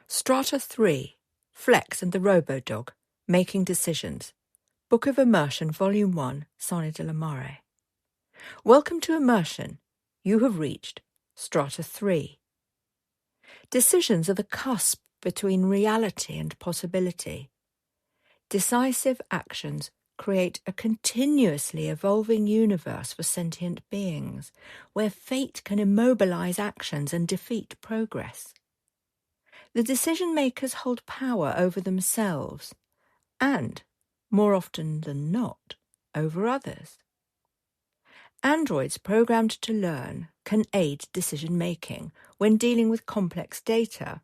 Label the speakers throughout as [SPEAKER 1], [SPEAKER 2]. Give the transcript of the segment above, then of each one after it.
[SPEAKER 1] Strata 3, Flex and the Robo-dog, Making Decisions. Book of Immersion, Volume 1, Sarnia de la Maré. Welcome to Immersion. You have reached Strata 3. Decisions are the cusp between reality and possibility. Decisive actions create a continuously evolving universe for sentient beings, where fate can immobilize actions and defeat progress. The decision-makers hold power over themselves and, more often than not, over others. Androids programmed to learn can aid decision-making when dealing with complex data,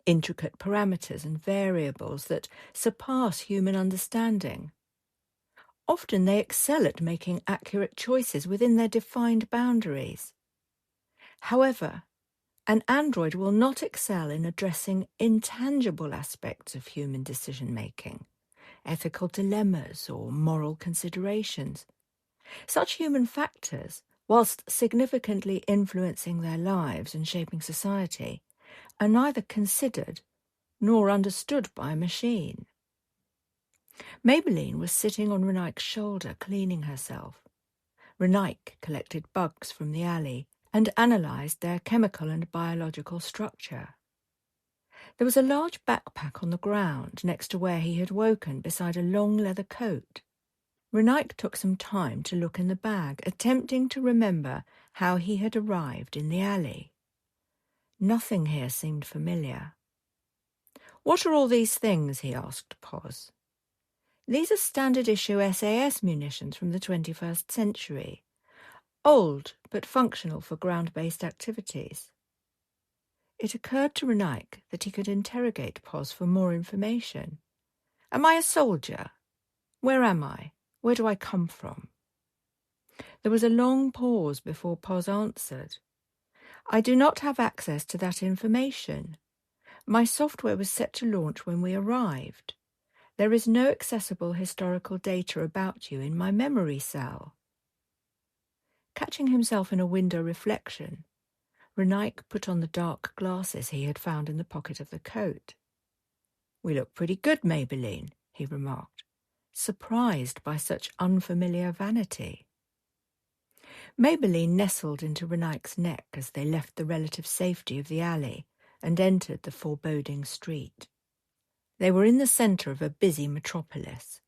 [SPEAKER 1] intricate parameters and variables that surpass human understanding. Often they excel at making accurate choices within their defined boundaries. However, an android will not excel in addressing intangible aspects of human decision-making, ethical dilemmas or moral considerations. Such human factors, whilst significantly influencing their lives and shaping society, are neither considered nor understood by a machine. Maybelline was sitting on Renaik's shoulder, cleaning herself. Renaik collected bugs from the alley and analysed their chemical and biological structure. There was a large backpack on the ground next to where he had woken, beside a long leather coat. Renaik took some time to look in the bag, attempting to remember how he had arrived in the alley. Nothing here seemed familiar. "What are all these things?" he asked Poz. "These are standard-issue SAS munitions from the 21st century. Old, but functional for ground-based activities." It occurred to Renaik that he could interrogate Poz for more information. "Am I a soldier? Where am I? Where do I come from?" There was a long pause before Poz answered. "I do not have access to that information. My software was set to launch when we arrived. There is no accessible historical data about you in my memory cell." Catching himself in a window reflection, Renaik put on the dark glasses he had found in the pocket of the coat. "We look pretty good, Maybelline," he remarked, surprised by such unfamiliar vanity. Maybelline nestled into Renaik's neck as they left the relative safety of the alley and entered the foreboding street. They were in the centre of a busy metropolis.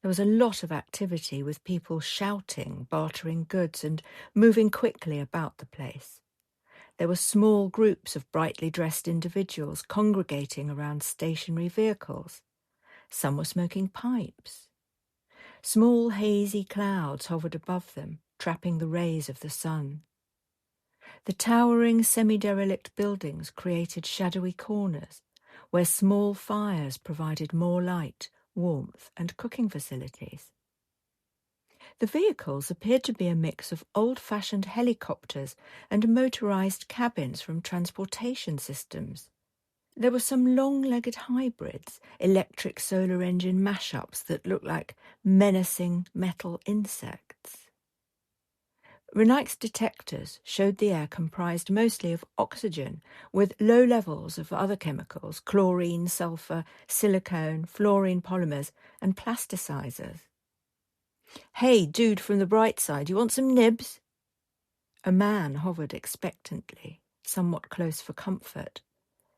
[SPEAKER 1] There was a lot of activity, with people shouting, bartering goods, and moving quickly about the place. There were small groups of brightly dressed individuals congregating around stationary vehicles. Some were smoking pipes. Small hazy clouds hovered above them, trapping the rays of the sun. The towering semi-derelict buildings created shadowy corners where small fires provided more light, warmth, and cooking facilities. The vehicles appeared to be a mix of old-fashioned helicopters and motorised cabins from transportation systems. There were some long-legged hybrids, electric solar engine mashups that looked like menacing metal insects. Renaik's detectors showed the air comprised mostly of oxygen, with low levels of other chemicals: chlorine, sulfur, silicone, fluorine polymers, and plasticizers. "Hey, dude from the bright side, you want some nibs?" A man hovered expectantly, somewhat close for comfort.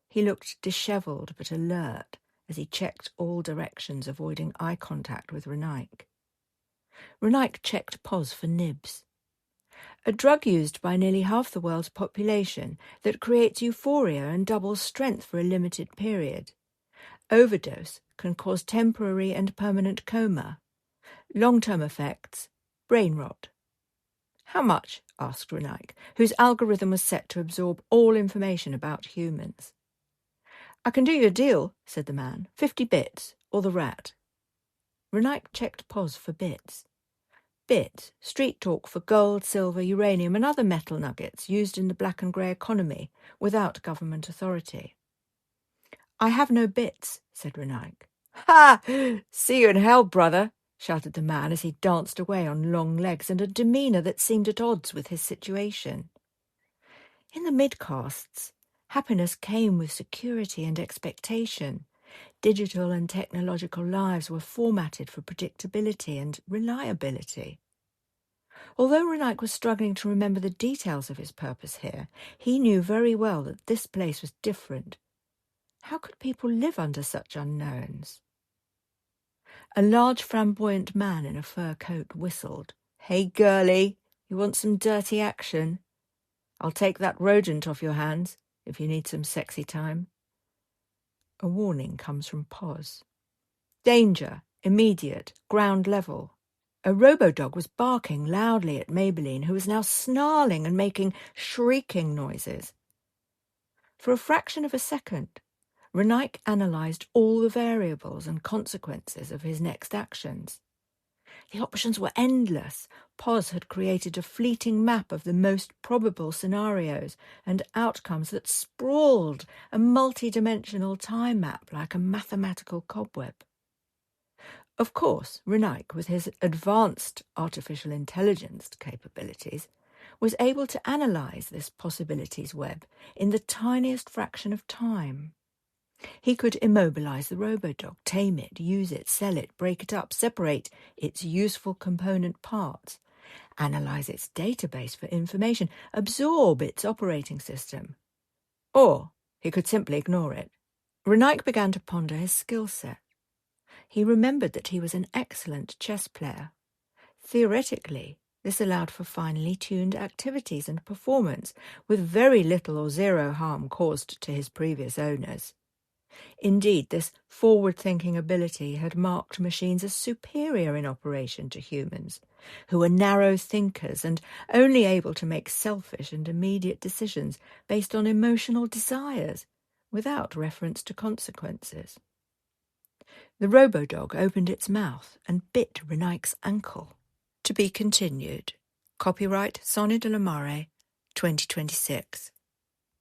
[SPEAKER 1] He looked dishevelled but alert as he checked all directions, avoiding eye contact with Renaik. Renaik checked Poz for nibs. A drug used by nearly half the world's population that creates euphoria and doubles strength for a limited period. Overdose can cause temporary and permanent coma. Long-term effects: brain rot. "How much?" asked Renaik, whose algorithm was set to absorb all information about humans. "I can do you a deal," said the man. 50 bits, or the rat." Renaik checked Poz for bits. Bits, street talk for gold, silver, uranium, and other metal nuggets used in the black and grey economy without government authority. "I have no bits," said Renaik. "Ha! See you in hell, brother," shouted the man as he danced away on long legs and a demeanour that seemed at odds with his situation. In the mid-castes, Happiness came with security and expectation. Digital and technological lives were formatted for predictability and reliability. Although Renaik was struggling to remember the details of his purpose here, he knew very well that this place was different. How could people live under such unknowns? A large flamboyant man in a fur coat whistled. "Hey, girlie, you want some dirty action? I'll take that rodent off your hands if you need some sexy time." A warning comes from Poz. Danger, immediate, ground level. A robo-dog was barking loudly at Maybelline, who was now snarling and making shrieking noises. For a fraction of a second, Renaik analysed all the variables and consequences of his next actions. The options were endless. Poz had created a fleeting map of the most probable scenarios and outcomes that sprawled a multi-dimensional time map like a mathematical cobweb. Of course, Renaik, with his advanced artificial intelligence capabilities, was able to analyse this possibilities web in the tiniest fraction of time. He could immobilise the robo-dog, tame it, use it, sell it, break it up, separate its useful component parts, analyse its database for information, absorb its operating system. Or he could simply ignore it. Renaik began to ponder his skill set. He remembered that he was an excellent chess player. Theoretically, this allowed for finely tuned activities and performance, with very little or zero harm caused to his previous owners. Indeed, this forward-thinking ability had marked machines as superior in operation to humans, who were narrow thinkers and only able to make selfish and immediate decisions based on emotional desires, without reference to consequences. The robo-dog opened its mouth and bit Renaik's ankle. To be continued. Copyright Sarnia de la Maré, 2026.